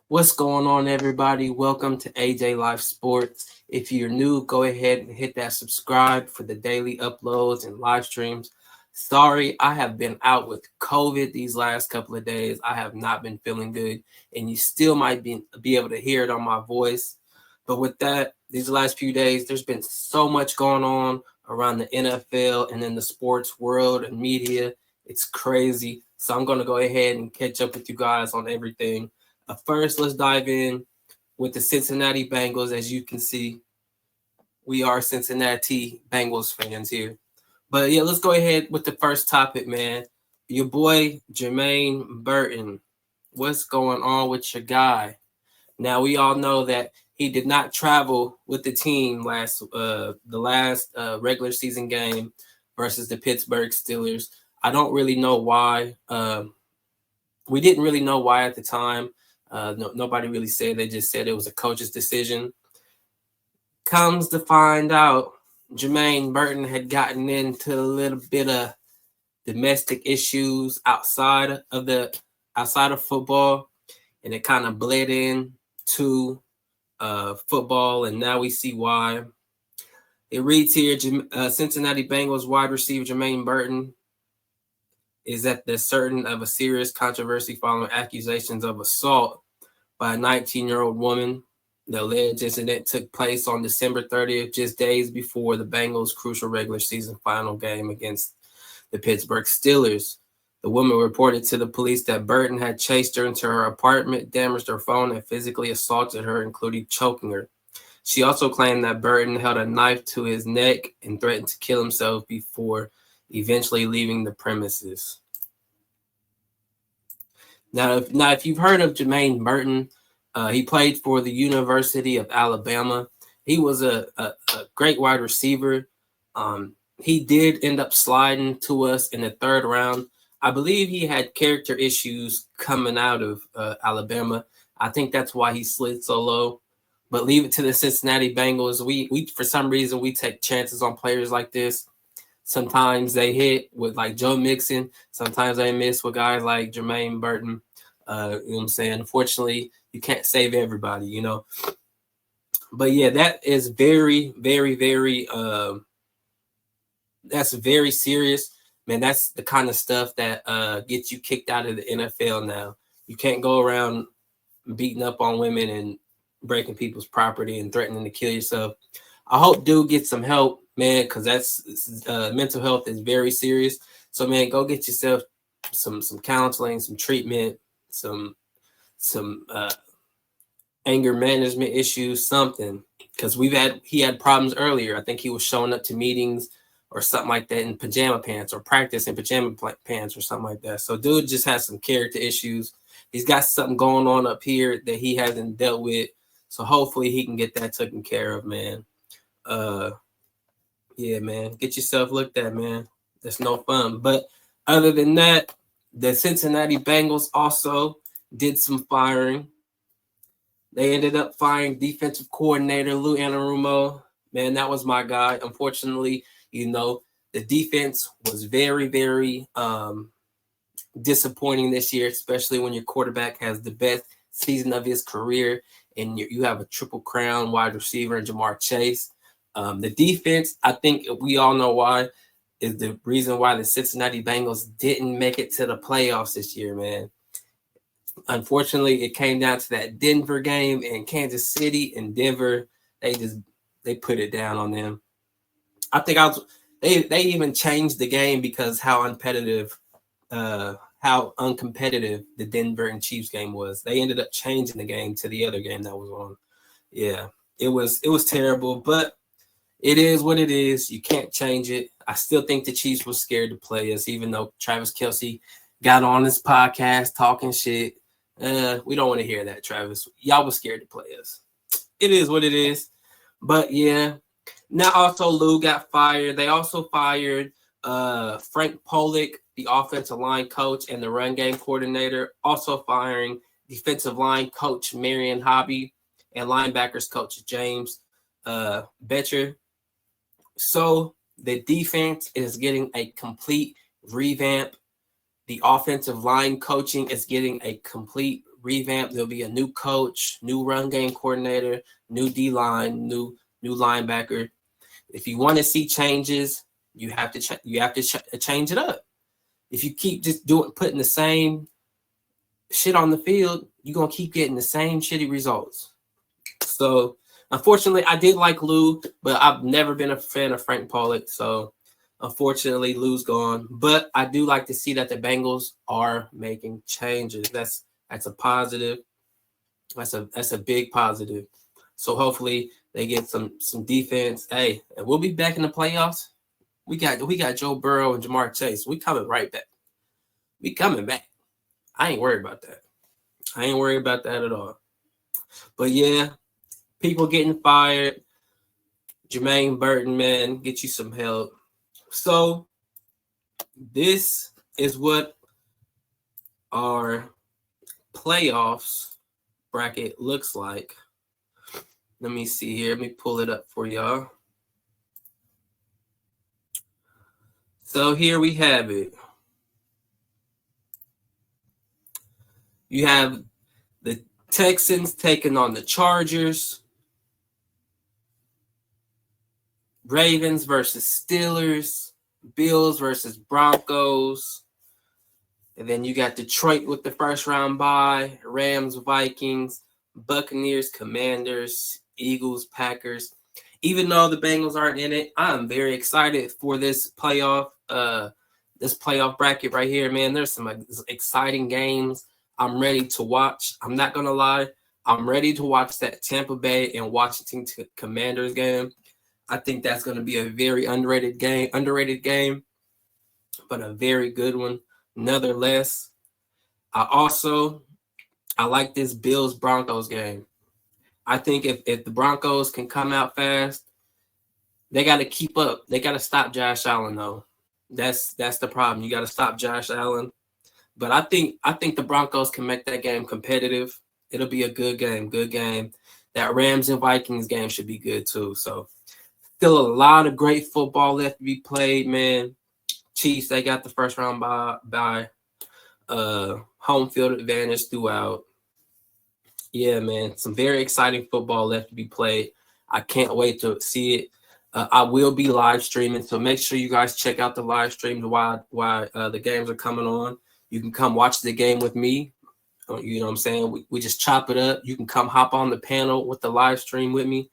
What's going on, everybody? Welcome to AJ Live Sports. If you're new, go ahead and hit that subscribe for the daily uploads and live streams. Sorry, I have been out with COVID these last couple of days. I have not been feeling good, and you still might be able to hear it on my voice. But with that, these last few days, there's been so much going on around the NFL and in the sports world and media. It's crazy. So I'm going to go ahead and catch up with you guys on everything. First, let's dive in with the Cincinnati Bengals. As you can see, we are Cincinnati Bengals fans here. But yeah, let's go ahead with the first topic, man. Your boy, Jermaine Burton. What's going on with your guy? Now, we all know that he did not travel with the team the last regular season game versus the Pittsburgh Steelers. I don't really know why. We didn't really know why at the time. Nobody really said. They just said it was a coach's decision. Comes to find out, Jermaine Burton had gotten into a little bit of domestic issues outside of football, and it kind of bled in to football, and now we see why. It reads here: Cincinnati Bengals wide receiver Jermaine Burton is at the certain of a serious controversy following accusations of assault by a 19-year-old woman. The alleged incident took place on December 30th, just days before the Bengals' crucial regular season final game against the Pittsburgh Steelers. The woman reported to the police that Burton had chased her into her apartment, damaged her phone, and physically assaulted her, including choking her. She also claimed that Burton held a knife to his neck and threatened to kill himself before eventually leaving the premises. Now, if you've heard of Jermaine Burton, he played for the University of Alabama. He was a great wide receiver. He did end up sliding to us in the third round. I believe he had character issues coming out of Alabama. I think that's why he slid so low. But leave it to the Cincinnati Bengals. We for some reason, we take chances on players like this. Sometimes they hit with like Joe Mixon. Sometimes they miss with guys like Jermaine Burton. You know what I'm saying? Unfortunately, you can't save everybody, you know. But yeah, that is very, very, very that's very serious. Man, that's the kind of stuff that gets you kicked out of the NFL now. You can't go around beating up on women and breaking people's property and threatening to kill yourself. I hope dude gets some help, man, because that's mental health is very serious. So man, go get yourself some counseling, some treatment, some anger management issues, something. Because he had problems earlier. I think he was showing up to meetings or something like that in pajama pants, or practice in pajama pants or something like that. So dude just has some character issues. He's got something going on up here that he hasn't dealt with. So hopefully he can get that taken care of, man. Yeah, man, get yourself looked at, man. That's no fun. But other than that, the Cincinnati Bengals also did some firing. They ended up firing defensive coordinator Lou Anarumo. Man, that was my guy. Unfortunately, you know, the defense was very, very disappointing this year, especially when your quarterback has the best season of his career and you have a triple crown wide receiver in Jamar Chase. The defense, I think we all know why, is the reason why the Cincinnati Bengals didn't make it to the playoffs this year, man. Unfortunately, it came down to that Denver game, and Kansas City and Denver, they put it down on them. I think they even changed the game because how uncompetitive the Denver and Chiefs game was. They ended up changing the game to the other game that was on. Yeah, it was terrible, but it is what it is. You can't change it. I still think the Chiefs were scared to play us, even though Travis Kelce got on this podcast talking shit. We don't want to hear that, Travis. Y'all was scared to play us. It is what it is. But yeah. Now also Lou got fired. They also fired Frank Pollock, the offensive line coach and the run game coordinator, also firing defensive line coach Marion Hobby and linebackers coach James Betcher. So the defense is getting a complete revamp. The offensive line coaching is getting a complete revamped. There'll be a new coach, new run game coordinator, new D-line, new linebacker. If you want to see changes, you have to change it up. If you keep just putting the same shit on the field, you're gonna keep getting the same shitty results. So unfortunately, I did like Lou, but I've never been a fan of Frank Pollock. So unfortunately, Lou's gone. But I do like to see that the Bengals are making changes. That's a positive. That's a big positive. So hopefully they get some defense. Hey, and we'll be back in the playoffs. We got Joe Burrow and Jamar Chase. We coming right back. We coming back. I ain't worried about that. I ain't worried about that at all. But yeah, people getting fired. Jermaine Burton, man, get you some help. So this is what our playoffs bracket looks like. Let me see here. Let me pull it up for y'all. So here we have it. You have the Texans taking on the Chargers. Ravens versus Steelers. Bills versus Broncos. And then you got Detroit with the first round bye. Rams, Vikings, Buccaneers, Commanders, Eagles, Packers. Even though the Bengals aren't in it, I'm very excited for this playoff bracket right here, man. There's some exciting games I'm ready to watch. I'm not going to lie. I'm ready to watch that Tampa Bay and Washington Commanders game. I think that's going to be a very underrated game, but a very good one nonetheless. I like this Bills-Broncos game. I think if the Broncos can come out fast, they got to keep up. They got to stop Josh Allen, though. That's the problem. You got to stop Josh Allen. But I think the Broncos can make that game competitive. It'll be a good game. That Rams and Vikings game should be good too. So still a lot of great football left to be played, man. Chiefs, they got the first round by home field advantage throughout. Yeah, man, some very exciting football left to be played. I can't wait to see it. I will be live streaming, so make sure you guys check out the live streams while the games are coming on. You can come watch the game with me. You know what I'm saying? We just chop it up. You can come hop on the panel with the live stream with me,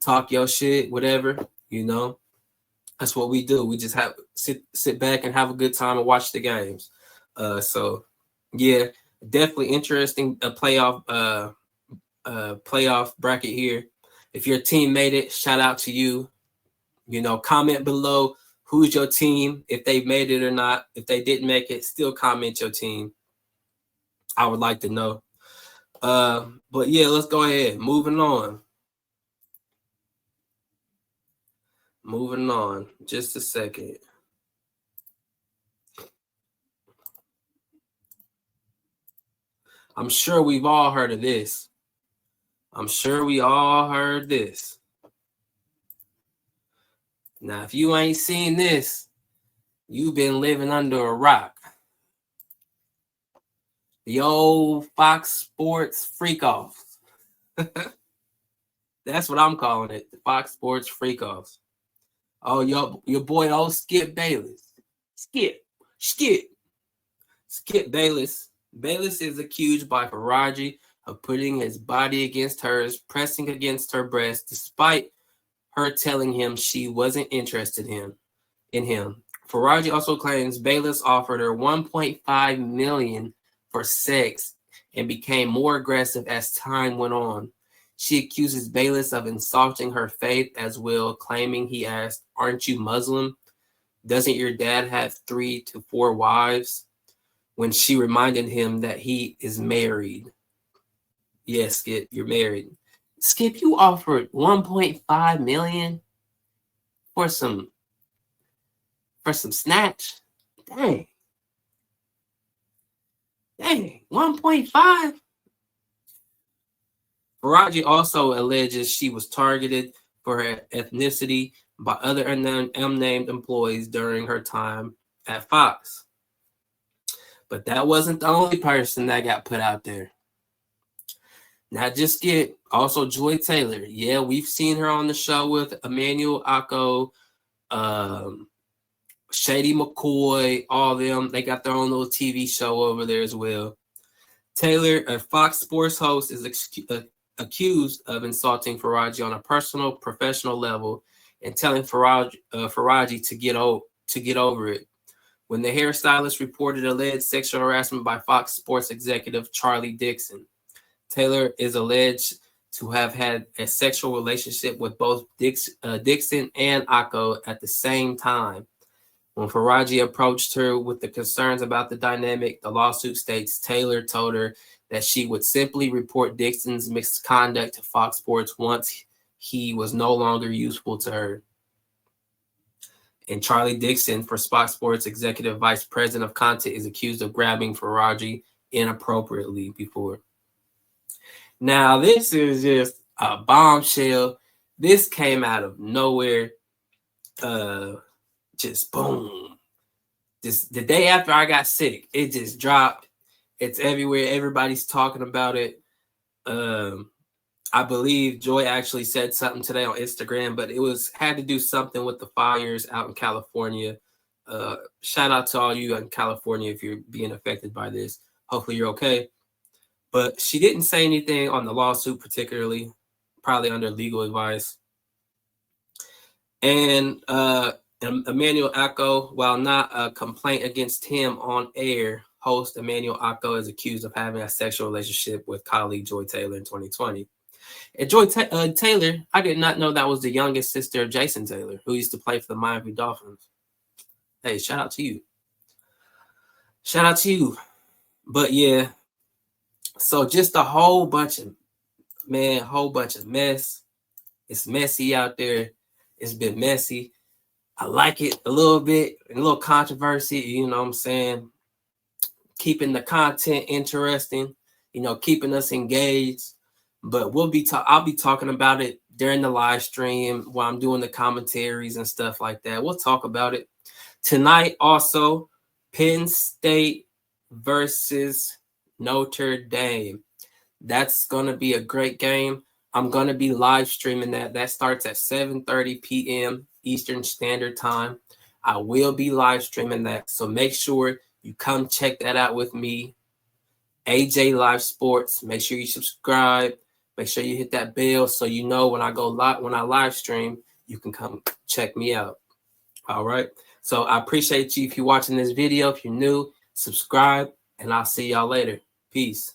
talk your shit, whatever. You know, that's what we do. We just have sit back and have a good time and watch the games. So yeah, definitely interesting playoff bracket here. If your team made it, shout out to you. You know, comment below who's your team, if they made it or not. If they didn't make it, still comment your team. I would like to know. But yeah, let's go ahead. Moving on. Just a second. I'm sure we've all heard of this. Now, if you ain't seen this, you've been living under a rock. The old Fox Sports Freak Offs. That's what I'm calling it. The Fox Sports Freak Offs. Oh, your boy, old Skip Bayless. Skip Bayless. Bayless is accused by Faraji of putting his body against hers, pressing against her breast, despite her telling him she wasn't interested in him. Faraji also claims Bayless offered her $1.5 million for sex and became more aggressive as time went on. She accuses Bayless of insulting her faith as well, claiming he asked, "Aren't you Muslim? Doesn't your dad have 3 to 4 wives?" when she reminded him that he is married. Yes, Skip, you're married. Skip, you offered $1.5 million for some snatch. Dang, 1.5. Faraji also alleges she was targeted for her ethnicity by other unnamed employees during her time at Fox. But that wasn't the only person that got put out there. Not just Skip, also Joy Taylor. Yeah, we've seen her on the show with Emmanuel Akko, Shady McCoy, all of them. They got their own little TV show over there as well. Taylor, a Fox Sports host, is accused of insulting Faraji on a personal, professional level and telling Faraji to get over it. When the hairstylist reported alleged sexual harassment by Fox Sports executive Charlie Dixon, Taylor is alleged to have had a sexual relationship with both Dixon and Akko at the same time. When Faraji approached her with the concerns about the dynamic, the lawsuit states Taylor told her that she would simply report Dixon's misconduct to Fox Sports once he was no longer useful to her. And Charlie Dixon, for Fox Sports Executive Vice President of Content, is accused of grabbing Faraji inappropriately before. Now, this is just a bombshell. This came out of nowhere. Just boom. The day after I got sick, it just dropped. It's everywhere. Everybody's talking about it. I believe Joy actually said something today on Instagram, but it had to do something with the fires out in California. Shout out to all you in California if you're being affected by this. Hopefully you're okay. But she didn't say anything on the lawsuit particularly, probably under legal advice. And Emmanuel Akko, while not a complaint against him on air, host Emmanuel Akko is accused of having a sexual relationship with colleague Joy Taylor in 2020. And Joy Taylor, I did not know that was the youngest sister of Jason Taylor, who used to play for the Miami Dolphins. Hey, shout out to you. Shout out to you. But yeah, so just a whole bunch of mess. It's messy out there. It's been messy. I like it a little bit, a little controversy, you know what I'm saying? Keeping the content interesting, keeping us engaged. But I'll be talking about it during the live stream while I'm doing the commentaries and stuff like that. We'll talk about it. Tonight also, Penn State versus Notre Dame. That's going to be a great game. I'm going to be live streaming that. That starts at 7:30 p.m. Eastern Standard Time. I will be live streaming that. So make sure you come check that out with me. AJ Live Sports. Make sure you subscribe. Make sure you hit that bell so you know when I live stream, you can come check me out. All right. So I appreciate you if you're watching this video. If you're new, subscribe, and I'll see y'all later. Peace.